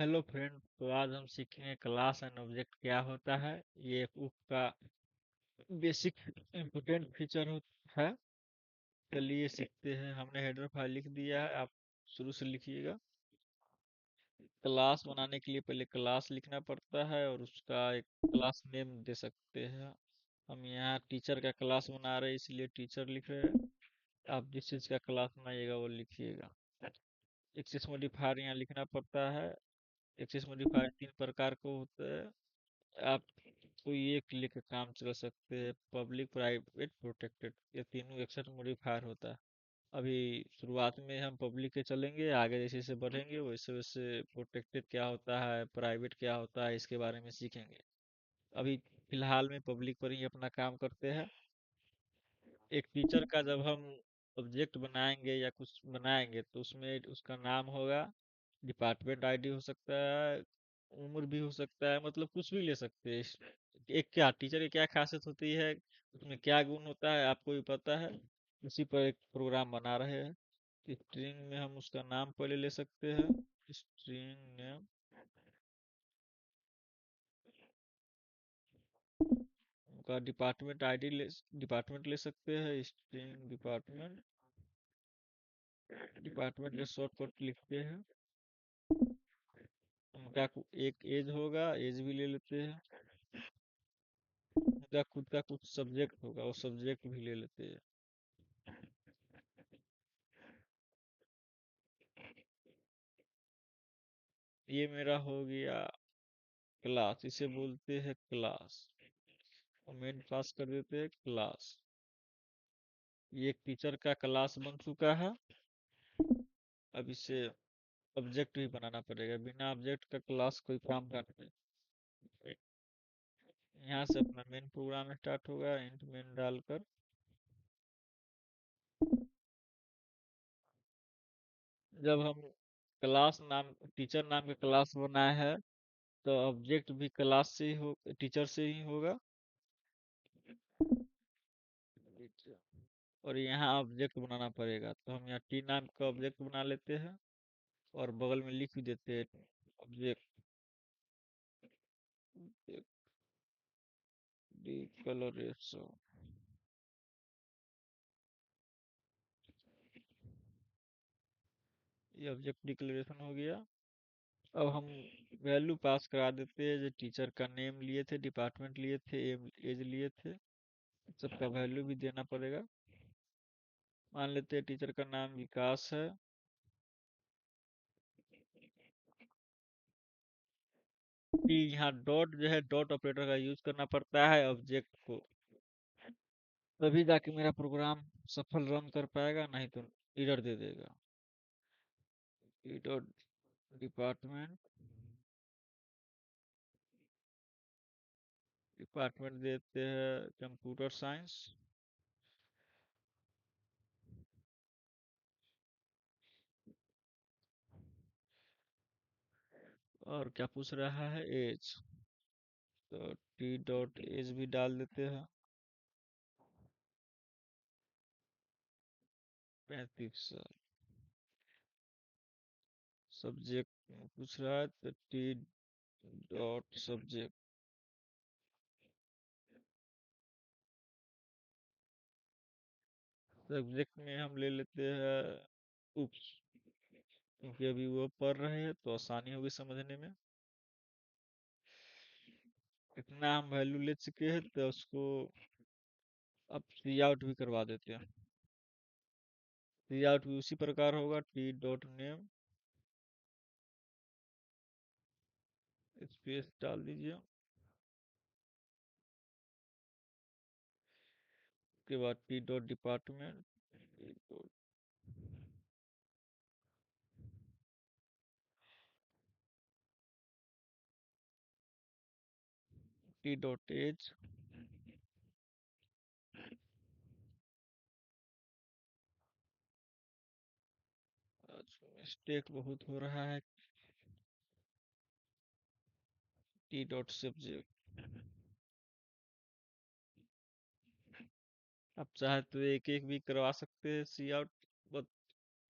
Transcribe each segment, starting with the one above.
Hello friend. तो आज हम सीखेंगे क्लास एंड ऑब्जेक्ट क्या होता है। ये एक UP का बेसिक इम्पोर्टेंट फीचर है। चलिए सीखते हैं। हमने हेडर फाइल लिख दिया है, आप शुरू से लिखिएगा। क्लास बनाने के लिए पहले क्लास लिखना पड़ता है और उसका एक क्लास नेम दे सकते हैं। हम यहाँ टीचर का क्लास बना रहे हैं इसलिए टीचर लिख रहे हैं। आप जिस चीज़ का क्लास बनाइएगा वो लिखिएगा। एक्सेस मॉडिफायर यहाँ लिखना पड़ता है। एक्सेस मॉडिफायर तीन प्रकार को होता है। आप कोई एक लेके काम चला सकते हैं। पब्लिक, प्राइवेट, प्रोटेक्टेड, ये तीनों एक्सेस मॉडिफायर होता है। अभी शुरुआत में हम पब्लिक के चलेंगे, आगे जैसे जैसे बढ़ेंगे वैसे वैसे प्रोटेक्टेड क्या होता है, प्राइवेट क्या होता है, इसके बारे में सीखेंगे। अभी फिलहाल में पब्लिक पर ही अपना काम करते हैं। एक टीचर का जब हम ऑब्जेक्ट बनाएंगे या कुछ बनाएंगे तो उसमें उसका नाम होगा, डिपार्टमेंट आईडी हो सकता है, उम्र भी हो सकता है, मतलब कुछ भी ले सकते हैं। एक क्या टीचर की क्या खासियत होती है, उसमें क्या गुण होता है आपको भी पता है। उसी पर एक प्रोग्राम बना रहे हैं। स्ट्रिंग में हम उसका नाम पहले ले सकते हैं। स्ट्रिंग नेम का डिपार्टमेंट आईडी ले सकते हैं। स्ट्रिंग डिपार्टमेंट, डिपार्टमेंट का शॉर्टकट लिखते हैं। उनका एक एज होगा, एज भी ले लेते हैं। उनका खुद का कुछ सब्जेक्ट होगा, वो सब्जेक्ट भी ले लेते हैं। ये मेरा हो गया क्लास, इसे बोलते हैं क्लास। और मेन पास कर देते हैं क्लास। ये एक टीचर का क्लास बन चुका है। अब इसे ऑब्जेक्ट भी बनाना पड़ेगा, बिना ऑब्जेक्ट का क्लास कोई काम का नहीं। यहाँ से अपना मेन प्रोग्राम स्टार्ट होगा, इंट मेन डालकर। जब हम क्लास नाम, टीचर नाम का क्लास बनाए है तो ऑब्जेक्ट भी क्लास से ही हो, टीचर से ही होगा। और यहाँ ऑब्जेक्ट बनाना पड़ेगा तो हम यहाँ टी नाम का ऑब्जेक्ट बना लेते हैं और बगल में लिख भी देते हैं ऑब्जेक्ट डिक्लेरेशन। ये ऑब्जेक्ट डिक्लेरेशन हो गया। अब हम वैल्यू पास करा देते हैं, जो टीचर का नेम लिए थे, डिपार्टमेंट लिए थे, एज लिए थे, सबका वैल्यू भी देना पड़ेगा। मान लेते हैं टीचर का नाम विकास है। कि यहाँ डॉट जो है, डॉट ऑपरेटर का यूज करना पड़ता है ऑब्जेक्ट को, तभी जाके मेरा प्रोग्राम सफल रन कर पाएगा, नहीं तो एरर दे देगा। ई डॉट डिपार्टमेंट, डिपार्टमेंट देते हैं कंप्यूटर साइंस। और क्या पूछ रहा है, एज, तो टी डॉट एज भी डाल देते हैं, 35 साल। सब्जेक्ट पूछ रहा है तो टी डॉट सब्जेक्ट, सब्जेक्ट में हम ले लेते हैं उप्स, क्योंकि अभी वो पढ़ रहे हैं तो आसानी होगी समझने में। इतना हम वैल्यू ले चुके हैं तो उसको अब सी आउट भी करवा देते हैं। सी आउट भी उसी प्रकार होगा, टी डॉट नेम स्पेस डाल दीजिए। उसके बाद T dot department, T dot age. Mistake बहुत हो रहा है। T dot subject. आप चाहे तो एक एक भी करवा सकते हैं सी आउट, बहुत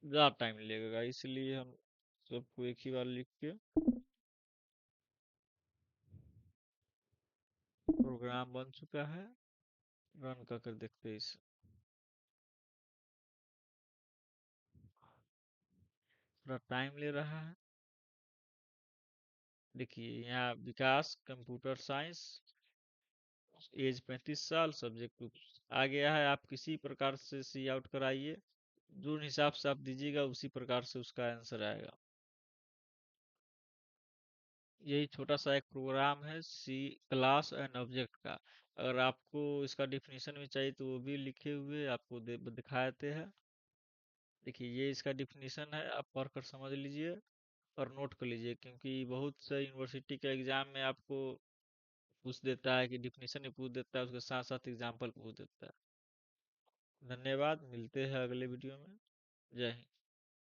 ज़्यादा टाइम लगेगा, इसलिए हम सबको एक ही बार लिख के प्रोग्राम बन चुका है। रन कर देखते हैं इसे। थोड़ा टाइम ले रहा है। देखिए यहाँ विकास कंप्यूटर साइंस, एज 35 साल, सब्जेक्ट आ गया है। आप किसी प्रकार से सी आउट कराइए, जो हिसाब से आप दीजिएगा उसी प्रकार से उसका आंसर आएगा। यही छोटा सा एक प्रोग्राम है सी क्लास एंड ऑब्जेक्ट का। अगर आपको इसका डिफिनीशन भी चाहिए तो वो भी लिखे हुए आपको दिखा देते हैं। देखिए ये इसका डिफिनीशन है, आप पढ़ कर समझ लीजिए और नोट कर लीजिए, क्योंकि बहुत से यूनिवर्सिटी के एग्जाम में आपको पूछ देता है कि डिफिनीशन भी पूछ देता है, उसके साथ साथ एग्जाम्पल पूछ देता है। धन्यवाद, मिलते हैं अगले वीडियो में। जय हिंद।